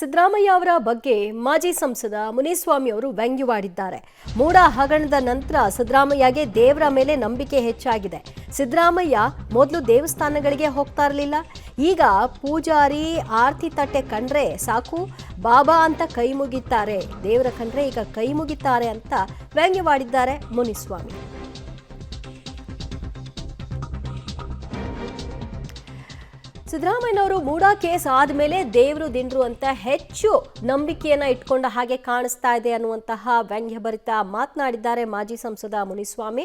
ಸಿದ್ದರಾಮಯ್ಯ ಅವರ ಬಗ್ಗೆ ಮಾಜಿ ಸಂಸದ ಮುನಿಸ್ವಾಮಿ ಅವರು ವ್ಯಂಗ್ಯವಾಡಿದ್ದಾರೆ. ಮೂಡ ಹಗರಣದ ನಂತರ ಸಿದ್ದರಾಮಯ್ಯಗೆ ದೇವರ ಮೇಲೆ ನಂಬಿಕೆ ಹೆಚ್ಚಾಗಿದೆ. ಸಿದ್ದರಾಮಯ್ಯ ಮೊದಲು ದೇವಸ್ಥಾನಗಳಿಗೆ ಹೋಗ್ತಾ ಇರಲಿಲ್ಲ, ಈಗ ಪೂಜಾರಿ ಆರತಿ ತಟ್ಟೆ ಕಂಡ್ರೆ ಸಾಕು ಬಾಬಾ ಅಂತ ಕೈ ಮುಗಿತಾರೆ, ದೇವರ ಕಂಡ್ರೆ ಈಗ ಕೈ ಮುಗಿತಾರೆ ಅಂತ ವ್ಯಂಗ್ಯವಾಡಿದ್ದಾರೆ ಮುನಿಸ್ವಾಮಿ. ಸಿದ್ದರಾಮಯ್ಯನವರು ಮೂಡ ಕೇಸ್ ಆದಮೇಲೆ ದೇವರು ದಿಂಡ್ರು ಅಂತ ಹೆಚ್ಚು ನಂಬಿಕೆಯನ್ನ ಇಟ್ಕೊಂಡ ಹಾಗೆ ಕಾಣಿಸ್ತಾ ಇದೆ ಅನ್ನುವಂತಹ ವ್ಯಂಗ್ಯಭರಿತ ಮಾತನಾಡಿದ್ದಾರೆ ಮಾಜಿ ಸಂಸದ ಮುನಿಸ್ವಾಮಿ.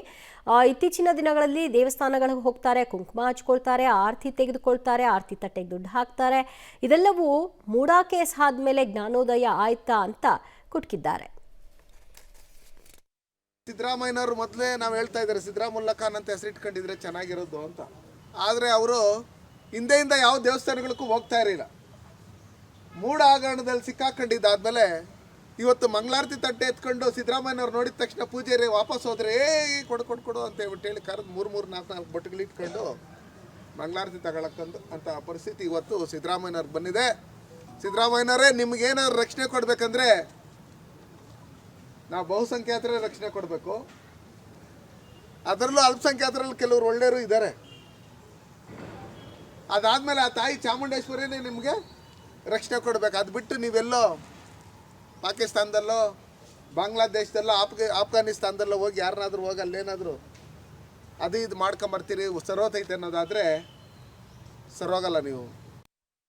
ಇತ್ತೀಚಿನ ದಿನಗಳಲ್ಲಿ ದೇವಸ್ಥಾನಗಳಿಗೆ ಹೋಗ್ತಾರೆ, ಕುಂಕುಮ ಹಚ್ಕೊಳ್ತಾರೆ, ಆರತಿ ತೆಗೆದುಕೊಳ್ತಾರೆ, ಆರತಿ ತಟ್ಟೆಗೆ ದುಡ್ಡು ಹಾಕ್ತಾರೆ. ಇದೆಲ್ಲವೂ ಮೂಡ ಕೇಸ್ ಆದ್ಮೇಲೆ ಜ್ಞಾನೋದಯ ಆಯ್ತಾ ಅಂತ ಕುಟ್ಕಿದ್ದಾರೆ. ಸಿದ್ದರಾಮಯ್ಯನವರು ಮೊದಲೇ ನಾವು ಹೇಳ್ತಾ ಇದ್ದಾರೆ ಸಿದ್ದರಾಮುಲ್ಲಾ ಖಾನ್ ಅಂತ ಹೆಸರಿಟ್ಕೊಂಡಿದ್ರೆ ಚೆನ್ನಾಗಿರೋದು ಅಂತ. ಆದರೆ ಅವರು ಹಿಂದೆಯಿಂದ ಯಾವ ದೇವಸ್ಥಾನಗಳಿಗೂ ಹೋಗ್ತಾ ಇರಲಿಲ್ಲ. ಮೂಡ ಹಗರಣದಲ್ಲಿ ಸಿಕ್ಕಾಕೊಂಡಿದ್ದಾದ್ಮೇಲೆ ಇವತ್ತು ಮಂಗಳಾರತಿ ತಟ್ಟೆ ಎತ್ಕೊಂಡು ಸಿದ್ದರಾಮಯ್ಯನವ್ರು ನೋಡಿದ ತಕ್ಷಣ ಪೂಜಾರಿ ವಾಪಸ್ ಹೋದ್ರೆ ಕೊಡು ಅಂತ ಹೇಳ್ಬಿಟ್ಟು ಹೇಳಿ ಕರೆದು 3-4 ಬೊಟ್ಟುಗಳು ಇಟ್ಕೊಂಡು ಮಂಗಳಾರತಿ ತಗೊಳಕ್ಕಂದು ಅಂತ ಪರಿಸ್ಥಿತಿ ಇವತ್ತು ಸಿದ್ದರಾಮಯ್ಯನವ್ರಿಗೆ ಬಂದಿದೆ. ಸಿದ್ದರಾಮಯ್ಯನವರೇ, ನಿಮ್ಗೇನಾದ್ರು ರಕ್ಷಣೆ ಕೊಡಬೇಕಂದ್ರೆ ನಾವು ಬಹುಸಂಖ್ಯಾತರೇ ರಕ್ಷಣೆ ಕೊಡಬೇಕು. ಅದರಲ್ಲೂ ಅಲ್ಪಸಂಖ್ಯಾತರಲ್ಲಿ ಕೆಲವರು ಒಳ್ಳೆಯವರು ಇದ್ದಾರೆ. ಅದಾದಮೇಲೆ ಆ ತಾಯಿ ಚಾಮುಂಡೇಶ್ವರಿನೇ ನಿಮಗೆ ರಕ್ಷಣೆ ಕೊಡಬೇಕು. ಅದು ಬಿಟ್ಟು ನೀವೆಲ್ಲೋ ಪಾಕಿಸ್ತಾನದಲ್ಲೋ ಬಾಂಗ್ಲಾದೇಶದಲ್ಲೋ ಆಫ್ಘಾನಿಸ್ತಾನದಲ್ಲೋ ಹೋಗಿ ಯಾರನ್ನಾದ್ರೂ ಹೋಗಿ ಅಲ್ಲೇನಾದರೂ ಅದು ಇದು ಮಾಡ್ಕೊಂಬರ್ತೀರಿ ಸರೋತೈತೆ ಅನ್ನೋದಾದರೆ ಸರೋಗಲ್ಲ ನೀವು.